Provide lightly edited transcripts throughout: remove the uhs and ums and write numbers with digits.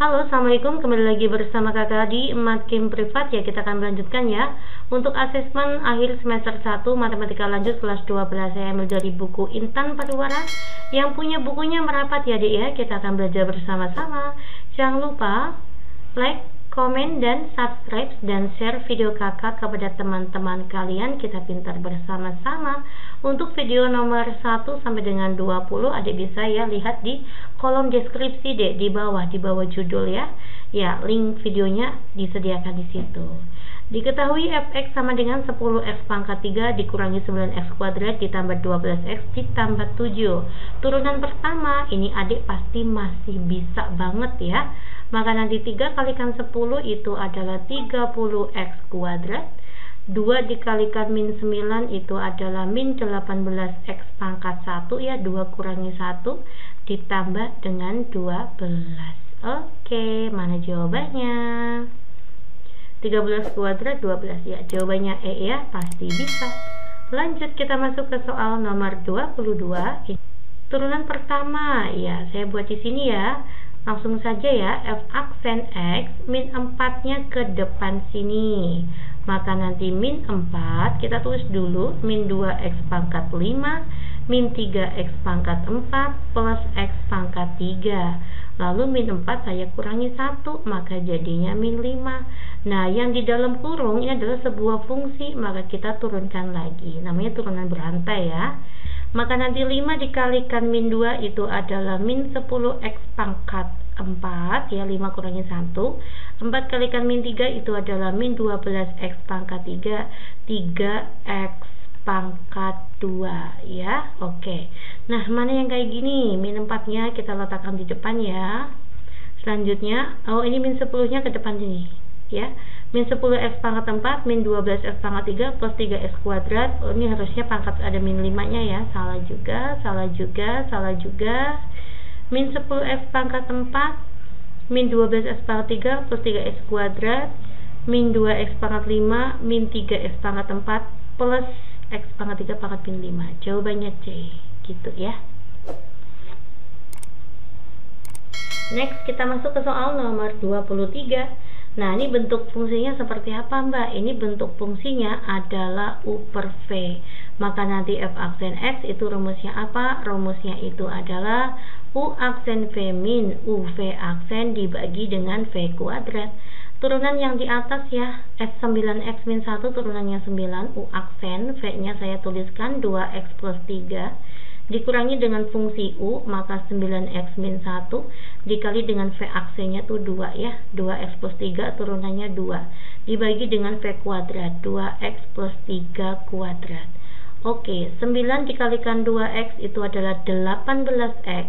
Halo, assalamualaikum. Kembali lagi bersama kakak di Matkim Privat ya. Kita akan melanjutkan ya untuk asesmen akhir semester 1 Matematika Lanjut kelas 12. Saya ambil dari buku Intan Pariwara. Yang punya bukunya merapat ya, Dek ya. Kita akan belajar bersama-sama. Jangan lupa like, komen, dan subscribe dan share video kakak kepada teman-teman kalian. Kita pintar bersama-sama. Untuk video nomor 1 sampai dengan 20 adik bisa ya lihat di kolom deskripsi dek di bawah judul ya. Ya, link videonya disediakan di situ. Diketahui fx sama dengan 10x pangkat 3 dikurangi 9x kuadrat ditambah 12x ditambah 7. Turunan pertama ini adik pasti masih bisa banget ya. Maka nanti 3 kalikan 10 itu adalah 30x kuadrat. 2 dikalikan min 9 itu adalah min 18x pangkat 1 ya. 2 kurangi 1 ditambah dengan 12. Oke, mana jawabannya? 13 kuadrat 12 ya. Jawabannya E ya, pasti bisa. Lanjut kita masuk ke soal nomor 22. Turunan pertama ya, saya buat di sini ya. Langsung saja ya, f aksen x min 4-nya ke depan sini. Maka nanti min 4 kita tulis dulu min 2x pangkat 5 min 3x pangkat 4 plus x pangkat 3. Lalu min 4 saya kurangi 1 maka jadinya min 5. Nah yang di dalam kurung ini adalah sebuah fungsi, maka kita turunkan lagi. Namanya turunan berantai ya. Maka nanti 5 dikalikan min 2 itu adalah min 10x pangkat 4 ya, 5 kurangi 1. 4 kalikan min 3 itu adalah min 12x pangkat 3, 3x pangkat 2 ya. Oke. Nah, mana yang kayak gini? Min 4-nya kita letakkan di depan ya. Selanjutnya, ini min 10-nya ke depan sini ya. Min 10x pangkat 4 min 12x pangkat 3 plus 3x kuadrat. Ini harusnya pangkat ada min 5-nya ya. Salah juga. Min 10x pangkat 4 min 12x pangkat 3 plus 3x kuadrat min 2x pangkat 5 min 3x pangkat 4 plus x pangkat 3 pangkat min 5. Jawabannya C gitu ya. Next kita masuk ke soal nomor 23. Nah ini bentuk fungsinya seperti apa Mbak? Ini bentuk fungsinya adalah U per V. Maka nanti f aksen x itu rumusnya apa? Rumusnya itu adalah U aksen V min U V aksen dibagi dengan V kuadrat. Turunan yang di atas ya, f9x min 1 turunannya 9, U aksen V nya saya tuliskan 2x plus 3 dikurangi dengan fungsi U, maka 9x min 1 dikali dengan V aksennya tuh 2 ya, 2x plus 3 turunannya 2 dibagi dengan V kuadrat, 2x plus 3 kuadrat. Oke, 9 dikalikan 2x itu adalah 18x.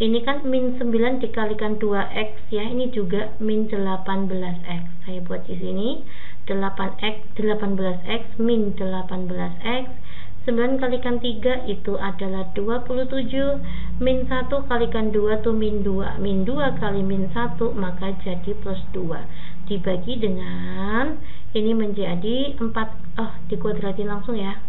Ini kan min 9 dikalikan 2x ya, ini juga min 18x. Saya buat di sini 18x min 18x. 9 kalikan 3 itu adalah 27 min 1 kalikan 2 tuh min 2 kali min 1 maka jadi plus 2 dibagi dengan ini menjadi 4 dikuadratin langsung ya,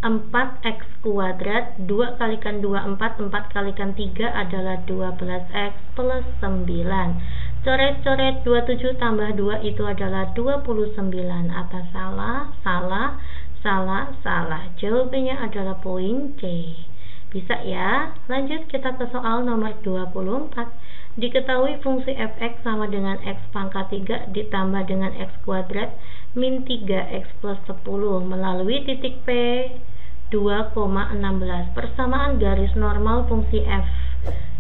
4x kuadrat 2 kalikan 2 4 kalikan 3 adalah 12x plus 9. Coret-coret 27 tambah 2 itu adalah 29. Apa salah. Jawabannya adalah poin C. Bisa ya. Lanjut kita ke soal nomor 24. Diketahui fungsi fx sama dengan x pangkat 3 ditambah dengan x kuadrat min 3x plus 10 melalui titik P 2,16. Persamaan garis normal fungsi f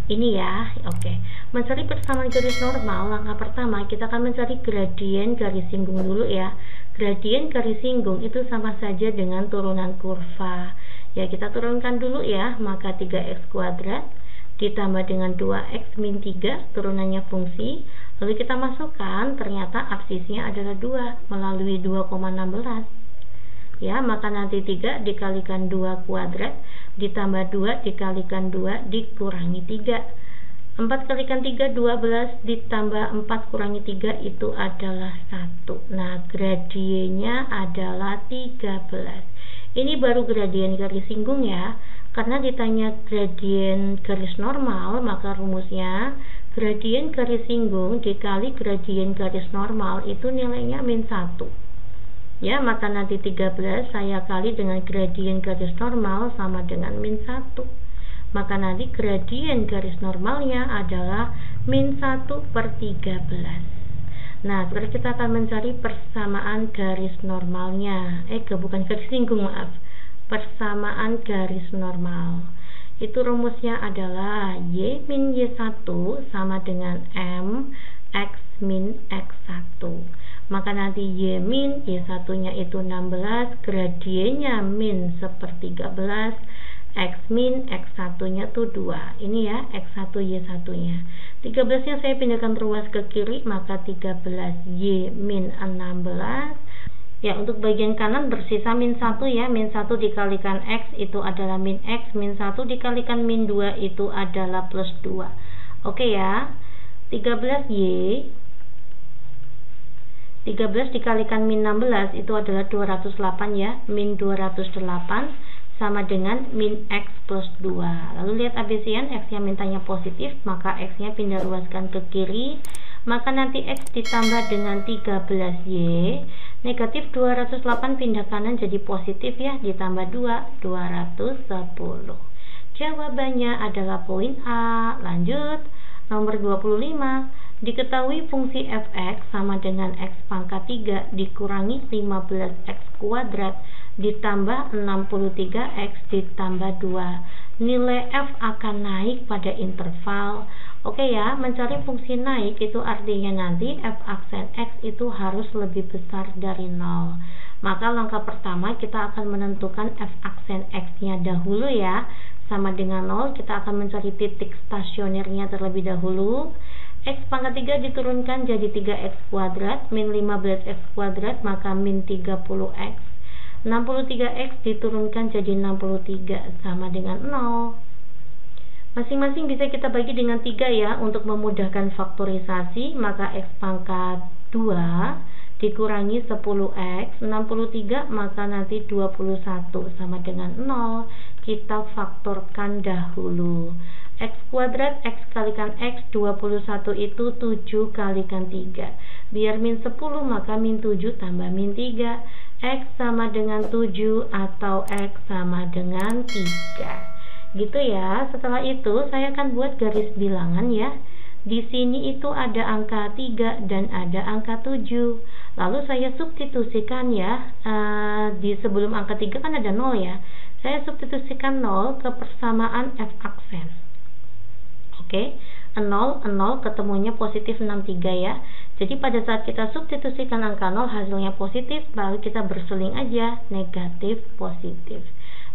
ini ya. Oke. Mencari persamaan garis normal, langkah pertama kita akan mencari gradien garis singgung dulu ya. Gradien garis singgung itu sama saja dengan turunan kurva. Ya, kita turunkan dulu ya. Maka 3x kuadrat ditambah dengan 2x min 3 turunannya fungsi. Lalu kita masukkan, ternyata absisnya adalah 2 melalui 2,16. Ya, maka nanti 3 dikalikan 2 kuadrat ditambah 2 dikalikan 2 dikurangi 3. 4 kalikan 3 12 ditambah 4 kurangi 3 itu adalah 1. Nah gradiennya adalah 13. Ini baru gradien garis singgung ya. Karena ditanya gradien garis normal, maka rumusnya gradien garis singgung dikali gradien garis normal itu nilainya min 1. Ya, maka nanti 13 saya kali dengan gradien garis normal sama dengan min 1. Maka nanti gradien garis normalnya adalah min 1/13. Nah, sekarang kita akan mencari persamaan garis normalnya. Bukan garis singgung, maaf. Persamaan garis normal. Itu rumusnya adalah Y min Y1 sama dengan M X min X1. Maka nanti Y min Y1 nya itu 16, gradiennya min 1/13, X min X1 nya itu 2. Ini ya X1 Y1 nya. 13 nya saya pindahkan ruas ke kiri, maka 13 Y min 16. Ya, untuk bagian kanan bersisa min 1 ya. Min 1 dikalikan X itu adalah min X, min 1 dikalikan min 2 itu adalah plus 2. Oke ya. 13 dikalikan min 16 itu adalah 208 ya. Min 208 sama dengan min X plus 2. Lalu lihat ABC-an, X nya mintanya positif, maka X nya pindah ruaskan ke kiri, maka nanti X ditambah dengan 13Y, negatif 208 pindah kanan jadi positif ya, ditambah 2, 210. Jawabannya adalah poin A. Lanjut, nomor 25. Diketahui fungsi fx sama dengan x pangkat 3 dikurangi 15x kuadrat ditambah 63x ditambah 2. Nilai f akan naik pada interval. Oke ya, mencari fungsi naik itu artinya nanti f aksen x itu harus lebih besar dari 0. Maka langkah pertama kita akan menentukan f aksen x nya dahulu ya. Sama dengan 0, kita akan mencari titik stasionernya terlebih dahulu. X pangkat 3 diturunkan jadi 3x kuadrat min 15x kuadrat, maka min 30x. 63x diturunkan jadi 63 sama dengan 0. Masing-masing bisa kita bagi dengan 3 ya untuk memudahkan faktorisasi, maka x pangkat 2 dikurangi 10x 63, maka nanti 21 sama dengan 0. Kita faktorkan dahulu. X kuadrat X kalikan X 21 itu 7 kalikan 3. Biar min 10 maka min 7 tambah min 3. X sama dengan 7 atau X sama dengan 3. Gitu ya. Setelah itu saya akan buat garis bilangan ya. Di sini itu ada angka 3 dan ada angka 7. Lalu saya substitusikan ya. Di sebelum angka 3 kan ada 0 ya. Saya substitusikan 0 ke persamaan F aksen. Oke, 0 ketemunya positif 63 ya. Jadi pada saat kita substitusikan angka 0 hasilnya positif, lalu kita berseling aja negatif positif.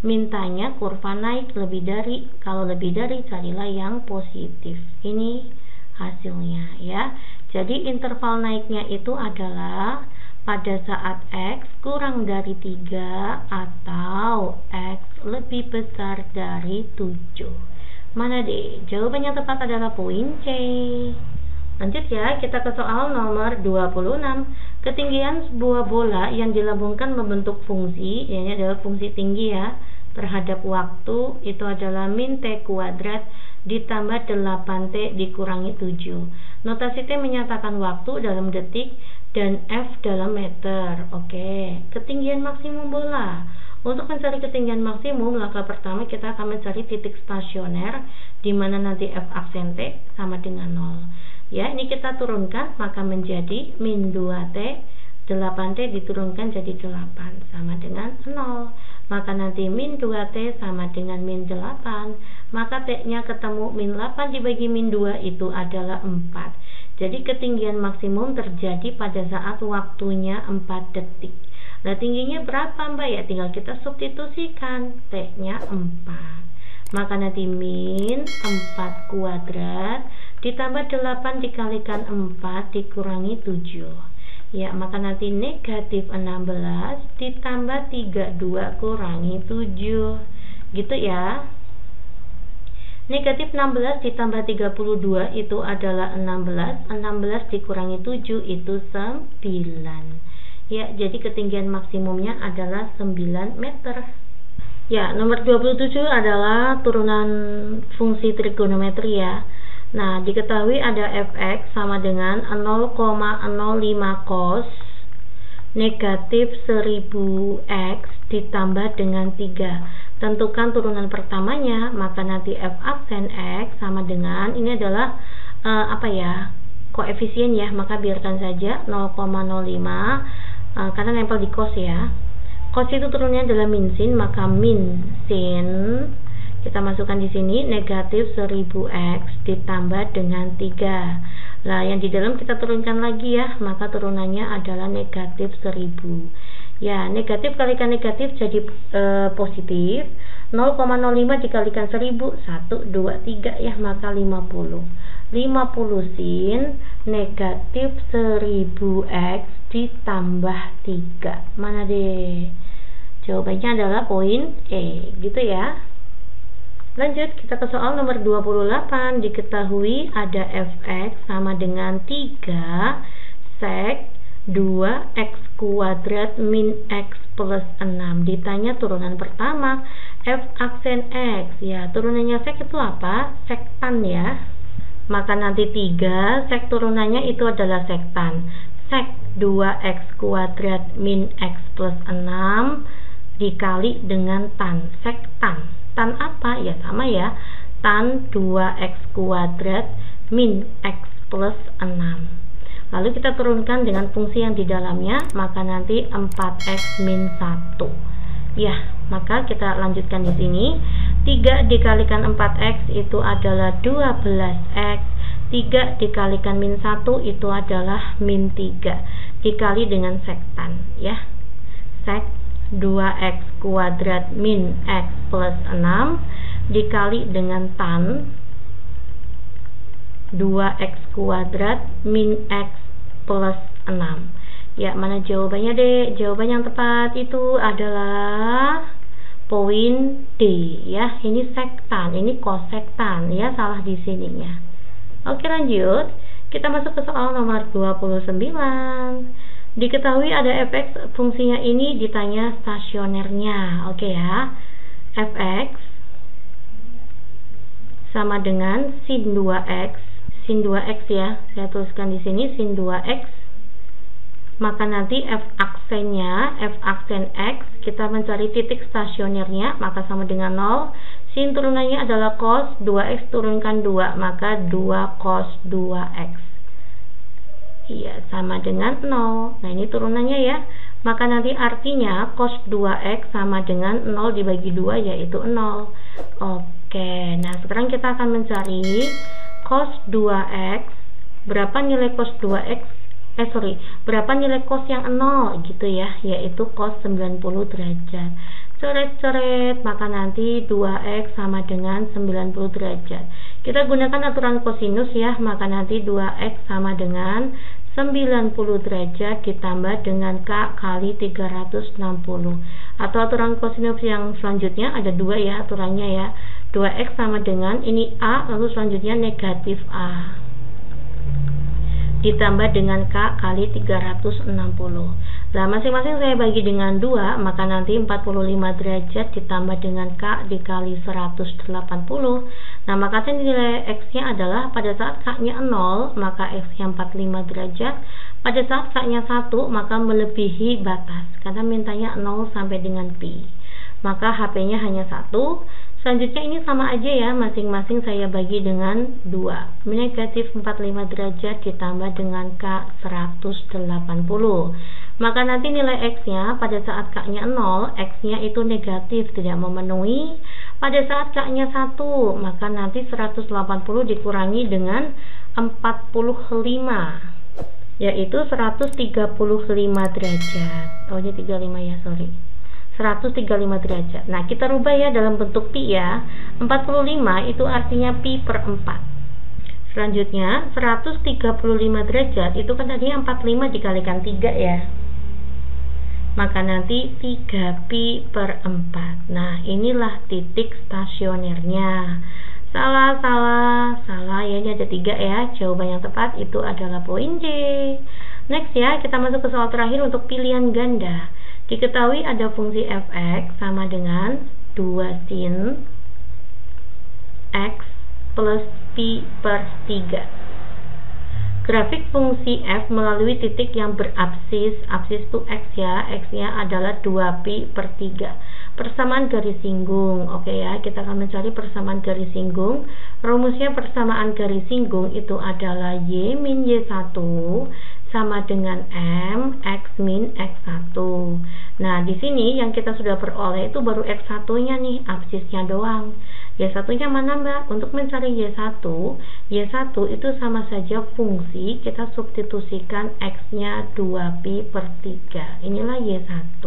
Mintanya kurva naik lebih dari, kalau lebih dari carilah yang positif. Ini hasilnya ya. Jadi interval naiknya itu adalah pada saat X kurang dari 3 atau X lebih besar dari 7. Mana deh? Jawabannya tepat adalah poin C. Lanjut ya, kita ke soal nomor 26. Ketinggian sebuah bola yang dilambungkan membentuk fungsi, ini adalah fungsi tinggi ya, terhadap waktu itu adalah min T kuadrat ditambah 8T dikurangi 7. Notasi T menyatakan waktu dalam detik dan F dalam meter. Oke, ketinggian maksimum bola. Untuk mencari ketinggian maksimum, langkah pertama kita akan mencari titik stasioner di mana nanti F aksen T sama dengan 0. Ya, ini kita turunkan maka menjadi min 2T, 8T diturunkan jadi 8 sama dengan 0. Maka nanti min 2T sama dengan min 8. Maka T-nya ketemu min 8 dibagi min 2 itu adalah 4. Jadi ketinggian maksimum terjadi pada saat waktunya 4 detik. Nah, tingginya berapa Mbak ya? Tinggal kita substitusikan. T-nya 4. Maka nanti min 4 kuadrat ditambah 8 dikalikan 4 dikurangi 7. Ya, maka nanti negatif 16 ditambah 32 kurangi 7. Gitu ya. Negatif 16 ditambah 32 itu adalah 16. 16 dikurangi 7 itu 9. Ya, jadi ketinggian maksimumnya adalah 9 meter. Ya, nomor 27 adalah turunan fungsi trigonometri ya. Nah, diketahui ada fx sama dengan 0,05 cos negatif 1000x ditambah dengan 3. Tentukan turunan pertamanya, maka nanti f aksen x sama dengan, ini adalah koefisien ya, maka biarkan saja 0,05 karena nempel di cos ya. Cos itu turunnya adalah min sin, maka min sin kita masukkan di sini negatif 1000x ditambah dengan 3. Nah, yang di dalam kita turunkan lagi ya, maka turunannya adalah negatif 1000. Ya, negatif kalikan negatif jadi positif. 0,05 dikalikan 1000, 1, 2, 3 ya, maka 50. 50 sin negatif 1000x ditambah 3. Mana deh? Jawabannya adalah poin E, gitu ya. Lanjut, kita ke soal nomor 28. Diketahui ada fx sama dengan 3 sek 2x kuadrat min x plus 6. Ditanya turunan pertama, f aksen x. Ya, turunannya sek itu apa? Sektan ya. Maka nanti 3 sek turunannya itu adalah sektan. Sek 2x kuadrat min x plus 6 dikali dengan tan. Sektan. Tan apa? Ya sama ya, tan 2x kuadrat min x plus 6. Lalu kita turunkan dengan fungsi yang di dalamnya, maka nanti 4x min 1. Ya, maka kita lanjutkan di sini. 3 dikalikan 4x itu adalah 12x. 3 dikalikan min 1 itu adalah min 3 dikali dengan sektan ya. Sek 2x kuadrat min x plus 6 dikali dengan tan 2x kuadrat min x plus 6. Ya, mana jawabannya deh? Jawaban yang tepat itu adalah poin D ya. Ini sektan, ini kosektan ya, salah di sininya. Oke, lanjut. Kita masuk ke soal nomor 29. Diketahui ada fx, fungsinya ini ditanya stasionernya. Oke ya. Fx sama dengan sin 2x. Sin 2x ya. Saya tuliskan di sini sin 2x. Maka nanti f aksennya, f aksen x, kita mencari titik stasionernya, maka sama dengan 0. Sin turunannya adalah cos 2x turunkan 2, maka 2 cos 2x. Iya, sama dengan 0. Nah, ini turunannya ya. Maka nanti artinya cos 2x sama dengan 0 dibagi 2, yaitu 0. Oke, nah sekarang kita akan mencari cos 2x. Berapa nilai cos 2x? Berapa nilai cos yang 0 gitu ya, yaitu cos 90 derajat. Coret-coret, maka nanti 2x sama dengan 90 derajat. Kita gunakan aturan kosinus ya, maka nanti 2x sama dengan 90 derajat ditambah dengan k kali 360. Atau aturan kosinus yang selanjutnya ada 2 ya aturannya ya. 2x sama dengan ini a, lalu selanjutnya negatif a ditambah dengan k kali 360. Nah, masing-masing saya bagi dengan 2, maka nanti 45 derajat ditambah dengan k dikali 180. Nah, maka nilai x-nya adalah pada saat k-nya 0, maka x-nya 45 derajat. Pada saat k-nya 1, maka melebihi batas, karena mintanya 0 sampai dengan pi. Maka HP-nya hanya 1. Selanjutnya ini sama aja ya, masing-masing saya bagi dengan 2. Negatif 45 derajat ditambah dengan k 180. Maka nanti nilai x-nya pada saat k-nya 0, x-nya itu negatif, tidak memenuhi. Pada saat k-nya 1, maka nanti 180 dikurangi dengan 45, yaitu 135 derajat. Oh, ini 35 ya, sorry. 135 derajat. Nah, kita rubah ya dalam bentuk pi ya. 45 itu artinya pi per 4. Selanjutnya 135 derajat itu kan tadinya 45 dikalikan 3 ya. Maka nanti 3 pi per 4. Nah, inilah titik stasionernya. Salah ya, ini ada 3 ya. Jawaban yang tepat itu adalah poin D. Next ya, kita masuk ke soal terakhir untuk pilihan ganda. Diketahui ada fungsi fx sama dengan 2 sin x plus pi per 3. Grafik fungsi f melalui titik yang berabsis, absis itu x ya, x-nya adalah 2pi per 3. Persamaan garis singgung, oke ya, kita akan mencari persamaan garis singgung. Rumusnya persamaan garis singgung itu adalah y min y1 sama dengan m x min x1. Nah, di sini yang kita sudah peroleh itu baru x1-nya nih, absisnya doang. Y1-nya mana Mbak? Untuk mencari Y1 itu sama saja fungsi, kita substitusikan X-nya 2pi per 3. Inilah Y1.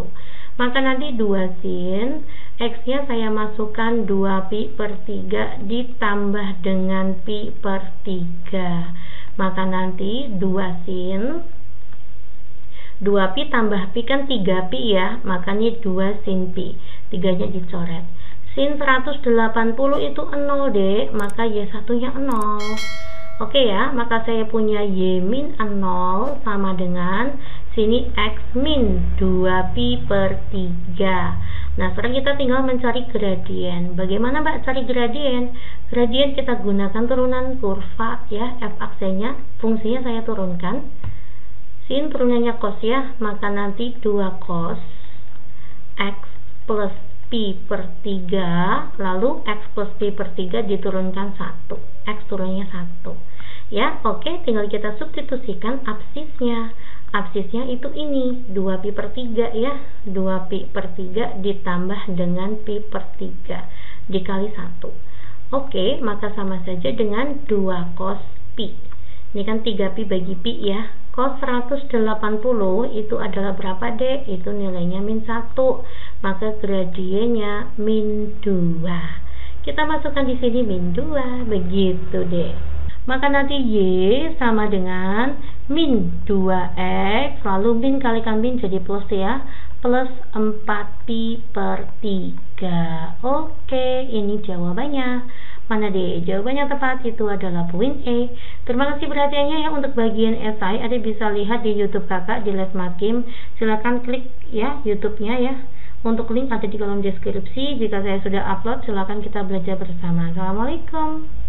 Maka nanti 2 sin, X-nya saya masukkan 2pi per 3 ditambah dengan pi per 3. Maka nanti 2 sin, 2pi tambah pi kan 3pi ya, makanya 2 sin pi. 3-nya dicoret. Sin 180 itu 0 deh, maka Y1-nya 0. Oke ya, maka saya punya Y min 0 sama dengan sini X min 2pi per 3. Nah, sekarang kita tinggal mencari gradien. Bagaimana Mbak cari gradien? Gradien kita gunakan turunan kurva ya, f-aksenya, fungsinya saya turunkan. Sin turunannya cos ya, maka nanti 2 cos X plus pi per 3, lalu x plus pi per 3 diturunkan 1, x turunnya 1 ya. Oke, tinggal kita substitusikan absisnya. Absisnya itu ini 2pi per 3 ya, 2pi per 3 ditambah dengan pi per 3 dikali 1. Oke, maka sama saja dengan 2 cos pi. Ini kan 3pi bagi pi ya. Cos 180 itu adalah berapa dek? Itu nilainya min 1. Maka gradiennya min 2. Kita masukkan di sini min 2. Begitu dek. Maka nanti Y sama dengan min 2X, lalu min kalikan min jadi plus ya, plus 4pi per 3. Oke, ini jawabannya. Mana deh? Jawabannya tepat itu adalah poin E. Terima kasih perhatiannya ya. Untuk bagian esai ada bisa lihat di YouTube kakak di Les Makim. Silakan klik ya YouTube-nya ya. Untuk link ada di kolom deskripsi. Jika saya sudah upload, silakan kita belajar bersama. Assalamualaikum.